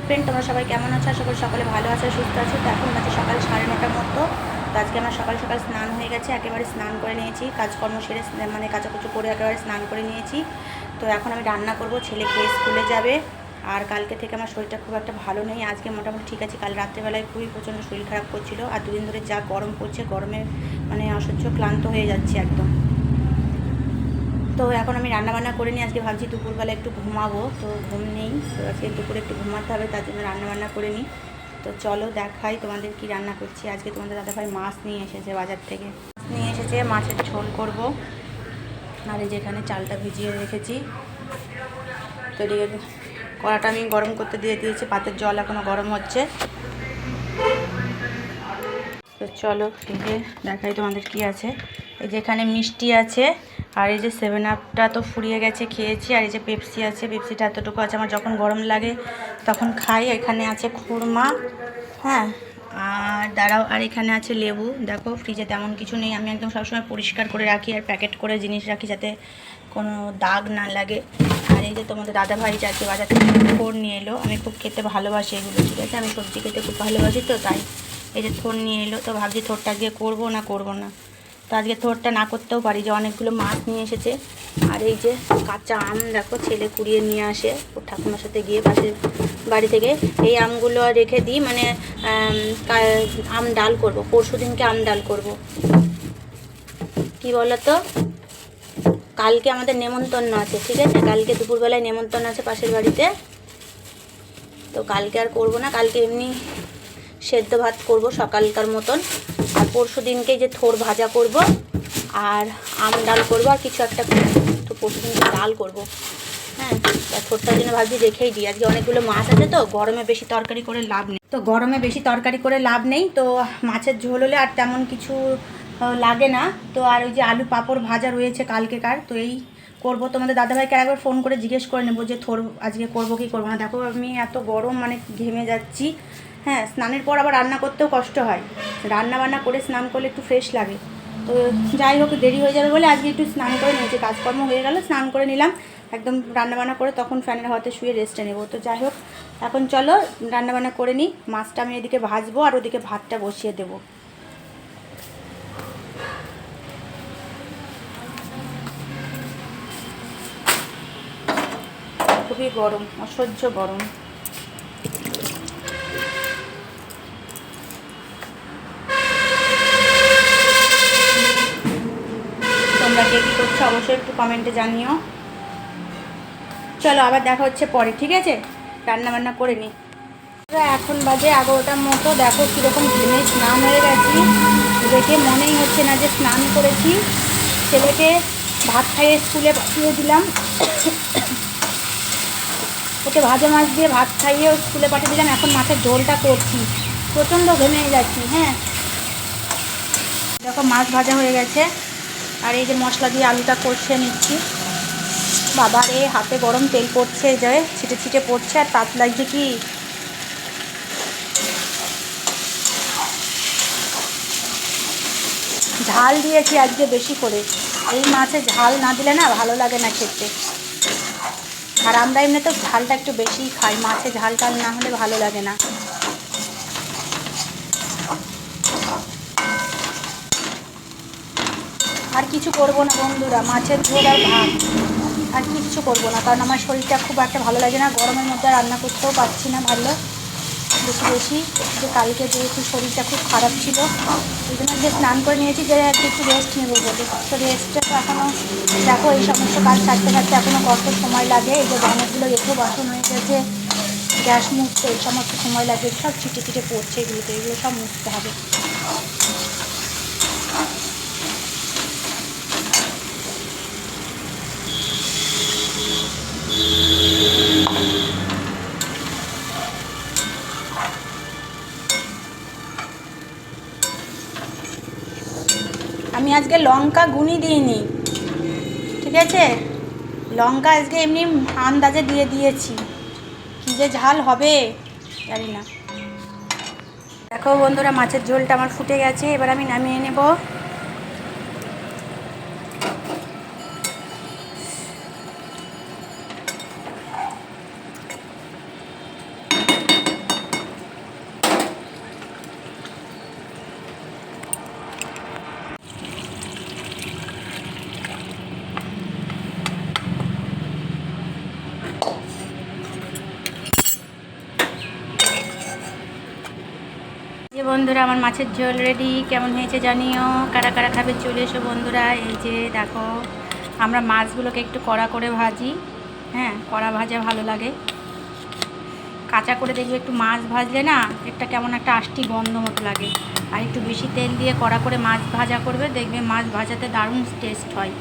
Friend, তোমরা সবাই কেমন আছো? আশা করি সকলে ভালো আছে, সুস্থ আছো। তো এখন বাজে সকাল 9:30টার মতো। তো আজকে আমার সকাল সকাল স্নান হয়ে গেছে, একেবারে স্নান করে নিয়েছি, কাজকর্ম সেরে মানে কাচাকুচু করে একেবারে স্নান করে নিয়েছি। তো এখন আমি রান্না করব, ছেলে খেয়ে স্কুলে যাবে। আর কালকে থেকে আমার শরীরটা খুব একটা ভালো নেই, আজকে মোটামুটি ঠিক আছে। কাল রাত্রেবেলায় খুবই প্রচণ্ড শরীর খারাপ করছিল, আর দুদিন ধরে যা গরম পড়ছে, গরমে মানে অসহ্য ক্লান্ত হয়ে যাচ্ছে একদম। তো এখন আমি রান্নাবান্না করে নিই। আজকে ভাবছি দুপুরবেলা একটু ঘুমাবো, তো ঘুম নেই, তো আজকে দুপুরে একটু ঘুমাতে হবে, তার জন্য রান্নাবান্না করে নিই। তো চলো দেখাই তোমাদের কি রান্না করছি। আজকে তোমাদের দাদাভাই মাছ নিয়ে এসেছে বাজার থেকে, নিয়ে এসেছে, মাছের ঝোল করব। আর এই যেখানে চালটা ভিজিয়ে রেখেছি, তো এদিকে কড়াটা আমি গরম করতে দিয়ে দিয়েছি, পাতের জল এখনও গরম হচ্ছে। তো চলো এই যে দেখাই তোমাদের কি আছে। এই যে এখানে মিষ্টি আছে, আর এই যে 7 আপটা তো ফুরিয়ে গেছে, খেয়েছি। আর এই যে পেপসি আছে, পেপসিটা এতটুকু আছে, আমার যখন গরম লাগে তখন খাই। এখানে আছে খুরমা, হ্যাঁ, আর দাঁড়াও, আর এখানে আছে লেবু। দেখো ফ্রিজে তেমন কিছু নেই, আমি একদম সবসময় পরিষ্কার করে রাখি আর প্যাকেট করে জিনিস রাখি যাতে কোনো দাগ না লাগে। আর এই যে তোমাদের দাদাভাই যাকে বাজার থেকে থোড় নিয়ে এলো, আমি খুব খেতে ভালোবাসি এগুলো, ঠিক আছে, আমি সবজি খেতে খুব ভালোবাসি, তো তাই এই যে থোড় নিয়ে এলো। তো ভাবছি থোড়টা আজকে করবো না। তো আজকে থোড়টা না করতেও পারি, যে অনেকগুলো মাছ নিয়ে এসেছে। আর এই যে কাঁচা আম, দেখো ছেলে কুড়িয়ে নিয়ে আসে ওর ঠাকুমার সাথে গিয়ে পাশের বাড়ি থেকে। এই আমগুলো রেখে দিই, মানে আম ডাল করব, পরশু দিনকে আম ডাল করব। কি বলো তো, কালকে আমাদের নেমন্তন্ন আছে, ঠিক আছে, কালকে দুপুরবেলায় নেমন্তন্ন আছে পাশের বাড়িতে। তো কালকে আর করবো না, কালকে এমনি সেদ্ধ ভাত করব সকালকার মতন। আর পরশু দিনকে যে থোড় ভাজা করব আর আম ডাল করব আর কিছু একটা করব। তো পরশু দিনকে ডাল করব, হ্যাঁ। তা থোড়টার জন্য ভাবছি রেখেই দিই, আজকে অনেকগুলো মাছ আছে, তো গরমে বেশি তরকারি করে লাভ নেই। তো মাছের ঝোল হলে আর তেমন কিছু লাগে না। তো আর ওই যে আলু পাঁপড় ভাজা রয়েছে কালকেকার, তো এই করবো। তোমাদের দাদাভাইকে একবার ফোন করে জিজ্ঞেস করে নেবো যে থোড় আজকে করবো কি করবো না। দেখো আমি এত গরম, মানে ঘেমে যাচ্ছি, হ্যাঁ। স্নানের পর আবার রান্না করতেও কষ্ট হয়, রান্না বান্না করে স্নান করলে একটু ফ্রেশ লাগে। তো যাই হোক, দেরি হয়ে যাবে বলে আজকে একটু স্নান করে নিয়েছি, কাজকর্ম হয়ে গেল, স্নান করে নিলাম একদম, রান্নাবান্না করে তখন ফ্যানের হাওয়াতে শুয়ে রেস্টে নেবো। তো যাই হোক, এখন চলো রান্নাবান্না করে নিই। মাছটা আমি এদিকে ভাজবো আর ওদিকে ভাতটা বসিয়ে দেবো। খুবই গরম, অসহ্য গরম। তোমরা কে কী করছো অবশ্যই একটু কমেন্টে জানিও। চলো আবার দেখা হচ্ছে পরে, ঠিক আছে, রান্না বান্না করে নিই। এখন বাজে 11টার মতো, দেখো কীরকম ঘেমে স্নান হয়ে গেছি, দেখে মনেই হচ্ছে না যে স্নান করেছি। ছেলেকে ভাত খাইয়ে স্কুলে পাঠিয়ে দিলাম, ওকে ভাজা মাছ দিয়ে ভাত খাইয়ে স্কুলে পাঠিয়ে দিলাম। এখন মাছের ঝোলটা করছি, প্রচণ্ড ঘেমে যাচ্ছি, হ্যাঁ। দেখো মাছ ভাজা হয়ে গেছে, আর এই যে মশলা দিয়ে আলুটা কষিয়ে নিচ্ছি। বাবা রে, হাতে গরম তেল পড়ছে, যায় ছিটে ছিটে পড়ছে, আর তাত লাগছে কি। ঝাল দিয়েছি আজকে বেশি করে, এই মাছে ঝাল না দিলে না ভালো লাগে না খেতে। আর আমরা এমনি তো ঝালটা একটু বেশিই খাই, মাছে ঝাল টাল না হলে ভালো লাগে না। আর কিছু করবো না বন্ধুরা, মাছের ঝোল আর ভাত, আর কিচ্ছু করবো না, কারণ আমার শরীরটা খুব একটা ভালো লাগে না, গরমের মধ্যে রান্না করতেও পারছি না ভালো বেশি। যে কালকে যেহেতু শরীরটা খুব খারাপ ছিল, এই জন্য যে স্নান করে নিয়েছি, যে একটু রেস্ট নেবো বলে। তো রেস্টটা তো এখনও, দেখো এই সমস্ত কাজ ছাড়তে এখনও কত সময় লাগে। এই যে অনেকগুলো রেখে বাসন হয়ে গেছে, গ্যাস মুছতে এই সমস্ত সময় লাগে, সব ছিটে ছিটে পড়ছে, এগুলো সব মুছতে হবে। আমি আজকে লঙ্কা গুনি দিইনি, ঠিক আছে, লঙ্কা আজকে এমনি আন্দাজে দিয়ে দিয়েছি, কী যে ঝাল হবে জানি না। দেখো বন্ধুরা, মাছের ঝোলটা আমার ফুটে গেছে, এবার আমি নামিয়ে নেব। যে বন্ধুরা আমার মাছের ঝোল রেডি, কেমন হয়েছে জানিও, কারা কারা খাবে চলে এসো বন্ধুরা। এই যে দেখো, আমরা মাছগুলোকে একটু কড়া করে ভাজি, হ্যাঁ কড়া ভাজা ভালো লাগে। কাঁচা করে দেখবে একটু মাছ ভাজলে না একটা কেমন একটা আষ্টি গন্ধ মতো লাগে। আর একটু বেশি তেল দিয়ে কড়া করে মাছ ভাজা করবে, দেখবে মাছ ভাজাতে দারুণ টেস্ট হয়।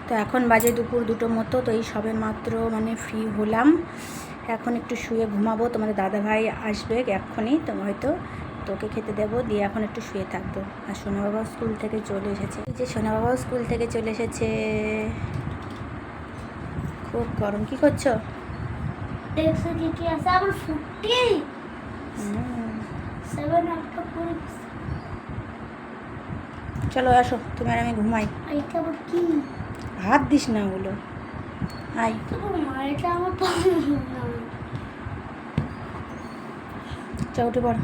তো এখন বাজে দুপুর 2টো মতো। তো এই সবে মাত্র মানে ফ্রি হলাম, এখন একটু শুয়ে ঘুমাবো। তোমাদের দাদাভাই আসবে এক্ষুনি, তো হয়তো তোকে খেতে দেবো, দিয়ে এখন একটু শুয়ে থাকবো। আর সোনা বাবা স্কুল থেকে চলে এসেছে, এই যে সোনা বাবাও স্কুল থেকে চলে এসেছে। খুব গরম, কি করছো? চলো আসো, তুমি আর আমি ঘুমাই। হাত দিস না ওগুলো, আই চা উঠে পড়।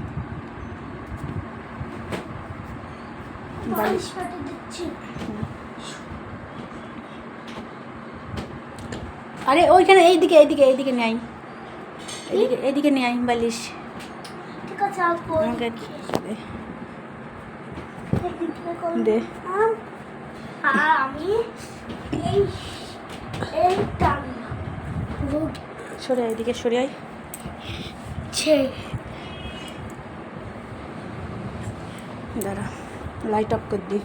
আরে ওইখানে এইদিকে এইদিকে এইদিকে নিয়ে আই, এইদিকে এইদিকে নিয়ে আই বালিশ। আমাকে দে, সরে আয়, এদিকে সরে আয়। দাঁড়া, লাইট অফ করে দিই।